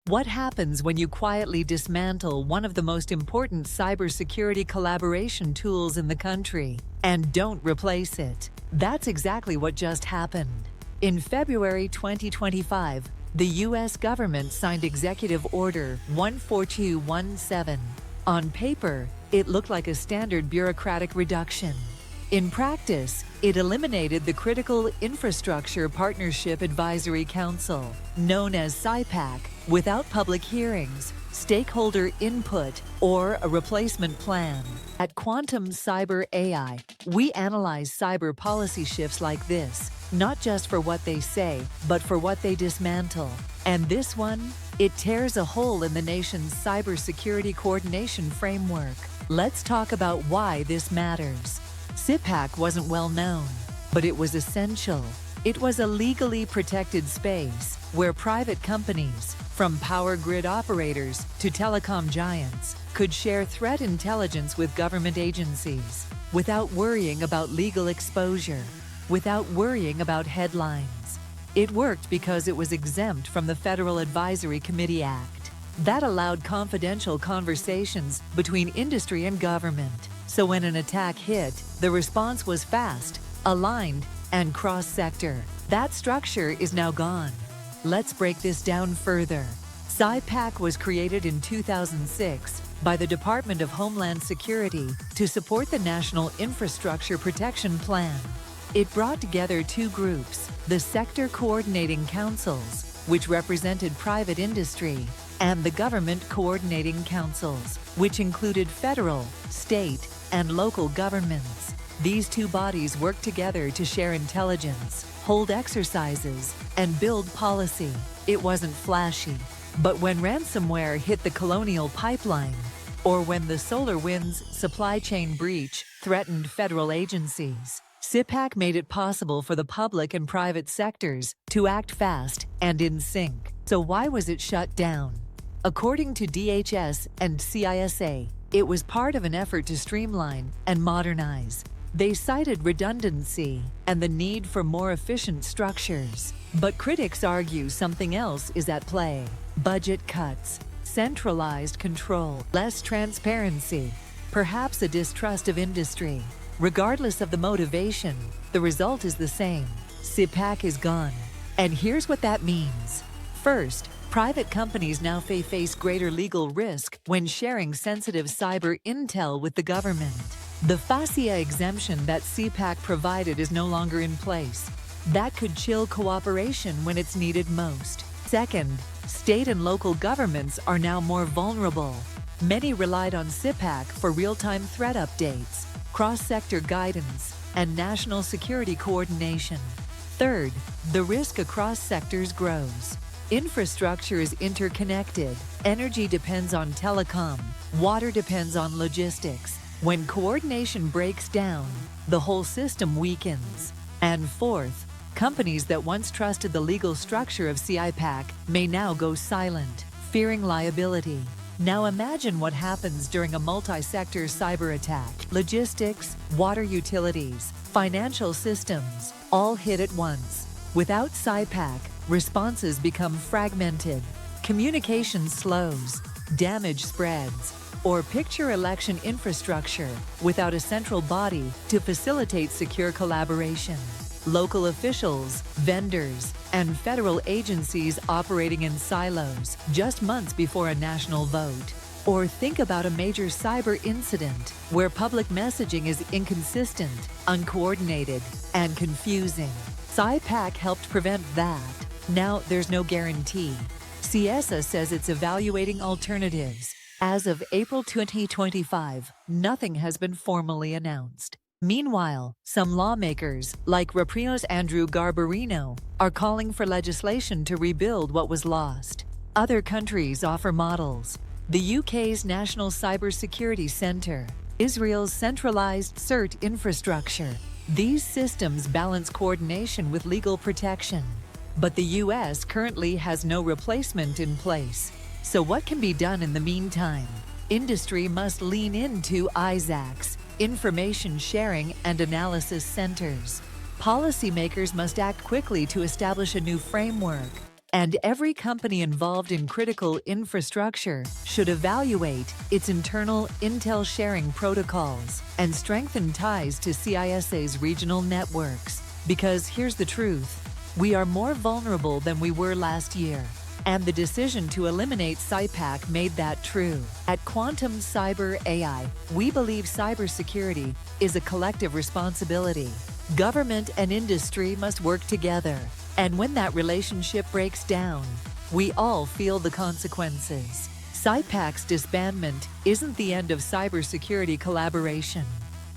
What happens when you quietly dismantle one of the most important cybersecurity collaboration tools in the country and don't replace it? That's exactly what just happened. In February 2025, the U.S. government signed Executive Order 14217. On paper, it looked like a standard bureaucratic reduction. In practice, it eliminated the Critical Infrastructure Partnership Advisory Council, known as CIPAC, without public hearings, stakeholder input, or a replacement plan. At Quantum Cyber AI, we analyze cyber policy shifts like this, not just for what they say, but for what they dismantle. And this one, it tears a hole in the nation's cybersecurity coordination framework. Let's talk about why this matters. CIPAC wasn't well known, but it was essential. It was a legally protected space where private companies, from power grid operators to telecom giants, could share threat intelligence with government agencies without worrying about legal exposure, without worrying about headlines. It worked because it was exempt from the Federal Advisory Committee Act. That allowed confidential conversations between industry and government. So when an attack hit, the response was fast, aligned, and cross-sector. That structure is now gone. Let's break this down further. CIPAC was created in 2006 by the Department of Homeland Security to support the National Infrastructure Protection Plan. It brought together two groups, the Sector Coordinating Councils, which represented private industry, and the Government Coordinating Councils, which included federal, state, and local governments. These two bodies work together to share intelligence, hold exercises, and build policy. It wasn't flashy. But when ransomware hit the Colonial Pipeline, or when the SolarWinds supply chain breach threatened federal agencies, CIPAC made it possible for the public and private sectors to act fast and in sync. So why was it shut down? According to DHS and CISA, it was part of an effort to streamline and modernize. They cited redundancy and the need for more efficient structures. But critics argue something else is at play. Budget cuts, centralized control, less transparency, perhaps a distrust of industry. Regardless of the motivation, the result is the same. CIPAC is gone. And here's what that means. First, private companies now face greater legal risk when sharing sensitive cyber intel with the government. The FACA exemption that CIPAC provided is no longer in place. That could chill cooperation when it's needed most. Second, state and local governments are now more vulnerable. Many relied on CIPAC for real-time threat updates, cross-sector guidance, and national security coordination. Third, the risk across sectors grows. Infrastructure is interconnected. Energy depends on telecom. Water depends on logistics. When coordination breaks down, the whole system weakens. And fourth, companies that once trusted the legal structure of CIPAC may now go silent, fearing liability. Now imagine what happens during a multi-sector cyber attack. Logistics, water utilities, financial systems, all hit at once. Without CIPAC, responses become fragmented, communication slows, damage spreads, or picture election infrastructure without a central body to facilitate secure collaboration. Local officials, vendors, and federal agencies operating in silos just months before a national vote. Or think about a major cyber incident where public messaging is inconsistent, uncoordinated, and confusing. CIPAC helped prevent that. Now there's no guarantee. CISA says it's evaluating alternatives. As of April 2025, nothing has been formally announced. Meanwhile, some lawmakers, like Reprio's Andrew Garbarino, are calling for legislation to rebuild what was lost. Other countries offer models. The UK's National Cybersecurity Centre, Israel's centralized CERT infrastructure. These systems balance coordination with legal protection. But the US currently has no replacement in place. So what can be done in the meantime? Industry must lean into ISACs, information sharing and analysis centers. Policymakers must act quickly to establish a new framework. And every company involved in critical infrastructure should evaluate its internal intel sharing protocols and strengthen ties to CISA's regional networks. Because here's the truth, we are more vulnerable than we were last year. And the decision to eliminate CIPAC made that true. At Quantum Cyber AI, we believe cybersecurity is a collective responsibility. Government and industry must work together. And when that relationship breaks down, we all feel the consequences. CIPAC's disbandment isn't the end of cybersecurity collaboration,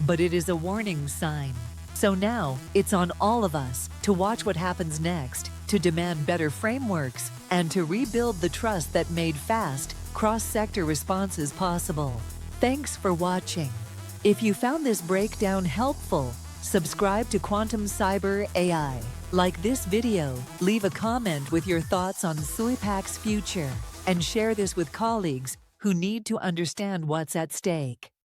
but it is a warning sign. So now, it's on all of us to watch what happens next, to demand better frameworks, and to rebuild the trust that made fast, cross-sector responses possible. Thanks for watching. If you found this breakdown helpful, subscribe to Quantum Cyber AI. Like this video, leave a comment with your thoughts on CIPAC's future, and share this with colleagues who need to understand what's at stake.